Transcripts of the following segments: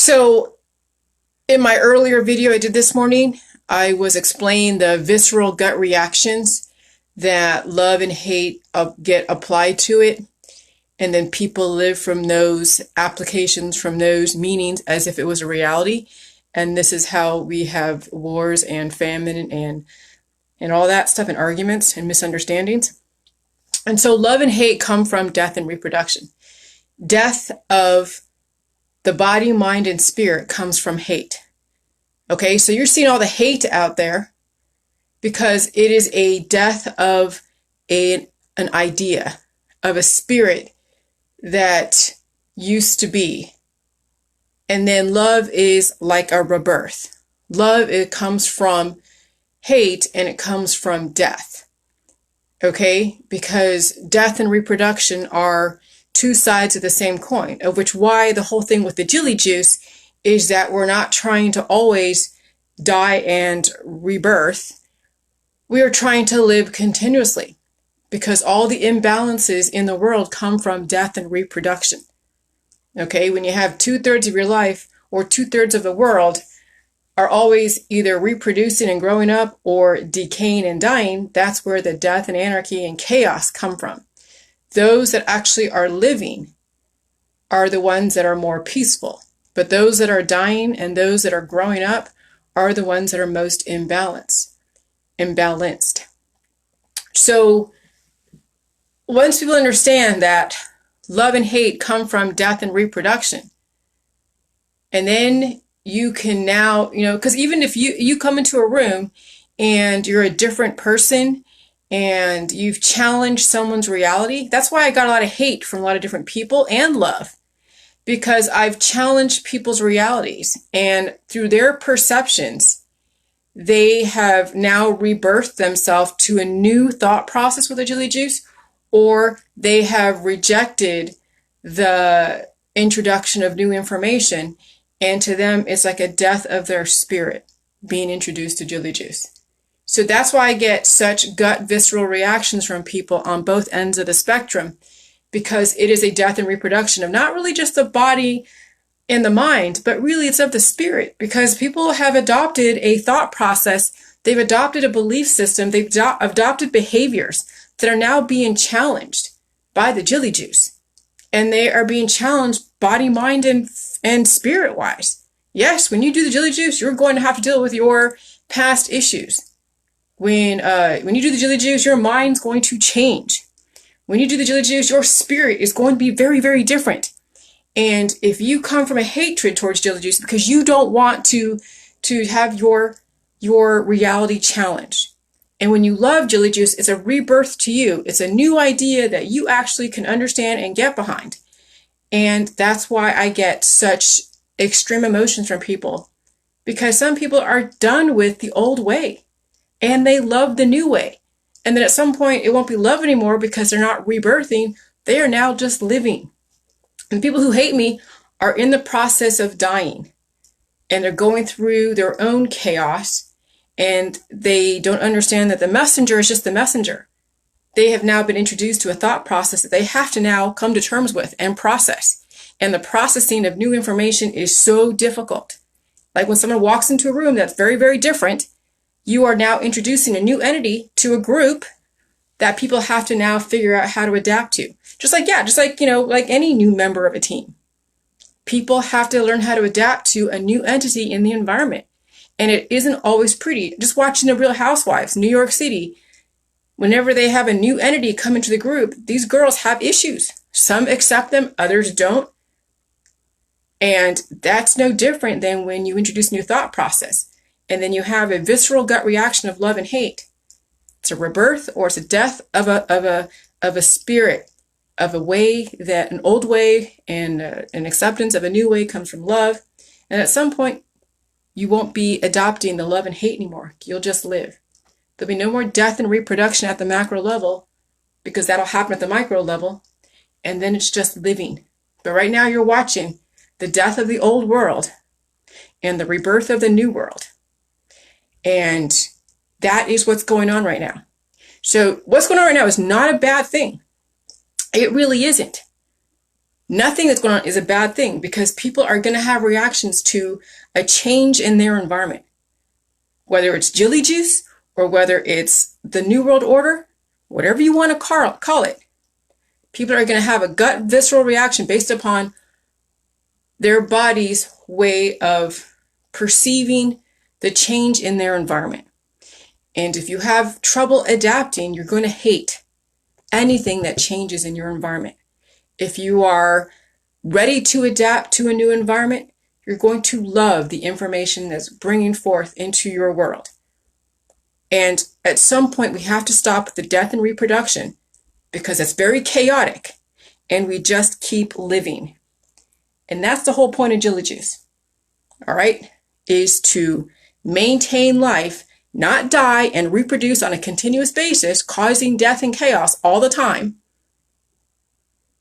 So in my earlier video I did this morning, I was explaining the visceral gut reactions that love and hate get applied to it. And then people live from those applications, from those meanings as if it was a reality. And this is how we have wars and famine and all that stuff and arguments and misunderstandings. And so love and hate come from death and reproduction. Death of the body, mind, and spirit comes from hate. Okay, so you're seeing all the hate out there because it is a death of an idea, of a spirit that used to be. And then love is like a rebirth. Love, it comes from hate and it comes from death. Okay, because death and reproduction are two sides of the same coin, of which why the whole thing with the jelly juice is that we're not trying to always die and rebirth. We are trying to live continuously because all the imbalances in the world come from death and reproduction. Okay, when you have 2/3 of your life or 2/3 of the world are always either reproducing and growing up or decaying and dying, that's where the death and anarchy and chaos come from. Those that actually are living are the ones that are more peaceful. But those that are dying and those that are growing up are the ones that are most imbalanced. So once people understand that love and hate come from death and reproduction, and then you can now, because even if you come into a room and you're a different person and you've challenged someone's reality, that's why I got a lot of hate from a lot of different people and love, because I've challenged people's realities and through their perceptions, they have now rebirthed themselves to a new thought process with the jelly juice, or they have rejected the introduction of new information. And to them, it's like a death of their spirit being introduced to jelly juice. So that's why I get such gut visceral reactions from people on both ends of the spectrum, because it is a death and reproduction of not really just the body and the mind, but really it's of the spirit, because people have adopted a thought process. They've adopted a belief system. They've adopted behaviors that are now being challenged by the jelly juice. And they are being challenged body, mind, and spirit-wise. Yes, when you do the jelly juice, you're going to have to deal with your past issues. When you do the jelly juice, your mind's going to change. When you do the jelly juice, your spirit is going to be very, very different. And if you come from a hatred towards jelly juice because you don't want to have your reality challenged, and when you love jelly juice, it's a rebirth to you. It's a new idea that you actually can understand and get behind. And that's why I get such extreme emotions from people, because some people are done with the old way and they love the new way. And then at some point it won't be love anymore because they're not rebirthing. They are now just living. And people who hate me are in the process of dying and they're going through their own chaos. And they don't understand that the messenger is just the messenger. They have now been introduced to a thought process that they have to now come to terms with and process. And the processing of new information is so difficult. Like when someone walks into a room that's very, very different, you are now introducing a new entity to a group that people have to now figure out how to adapt to. Just like any new member of a team. People have to learn how to adapt to a new entity in the environment. And it isn't always pretty. Just watching the Real Housewives, New York City, whenever they have a new entity come into the group, these girls have issues. Some accept them, others don't. And that's no different than when you introduce a new thought process. And then you have a visceral gut reaction of love and hate. It's a rebirth or it's a death of a spirit, of a way that an old way and an acceptance of a new way comes from love. And at some point, you won't be adopting the love and hate anymore. You'll just live. There'll be no more death and reproduction at the macro level because that'll happen at the micro level. And then it's just living. But right now you're watching the death of the old world and the rebirth of the new world. And that is what's going on right now. So what's going on right now is not a bad thing. It really isn't. Nothing that's going on is a bad thing because people are going to have reactions to a change in their environment, whether it's jelly juice or whether it's the New World Order, whatever you want to call it. People are going to have a gut visceral reaction based upon their body's way of perceiving the change in their environment. And if you have trouble adapting, you're going to hate anything that changes in your environment. If you are ready to adapt to a new environment, you're going to love the information that's bringing forth into your world. And at some point, we have to stop the death and reproduction because it's very chaotic and we just keep living. And that's the whole point of Jilly Juice, all right, is to maintain life, not die and reproduce on a continuous basis, causing death and chaos all the time,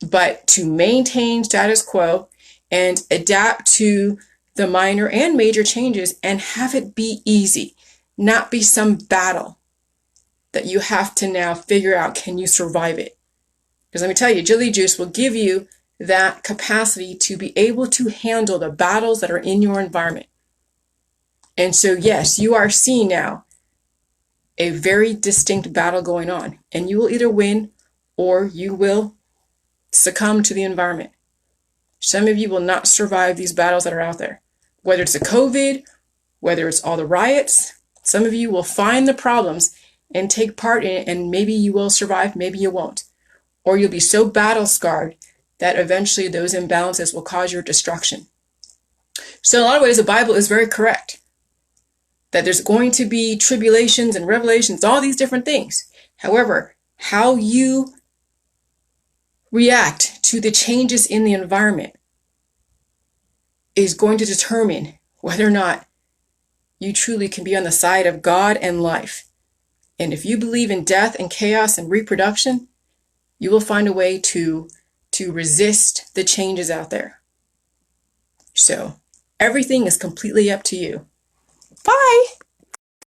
but to maintain status quo and adapt to the minor and major changes and have it be easy, not be some battle that you have to now figure out, can you survive it? Because let me tell you, Jilly Juice will give you that capacity to be able to handle the battles that are in your environment. And so, yes, you are seeing now a very distinct battle going on, and you will either win or you will succumb to the environment. Some of you will not survive these battles that are out there, whether it's the COVID, whether it's all the riots. Some of you will find the problems and take part in it, and maybe you will survive, maybe you won't. Or you'll be so battle scarred that eventually those imbalances will cause your destruction. So in a lot of ways, the Bible is very correct that there's going to be tribulations and revelations, all these different things. However, how you react to the changes in the environment is going to determine whether or not you truly can be on the side of God and life. And if you believe in death and chaos and reproduction, you will find a way to resist the changes out there. So everything is completely up to you. Bye.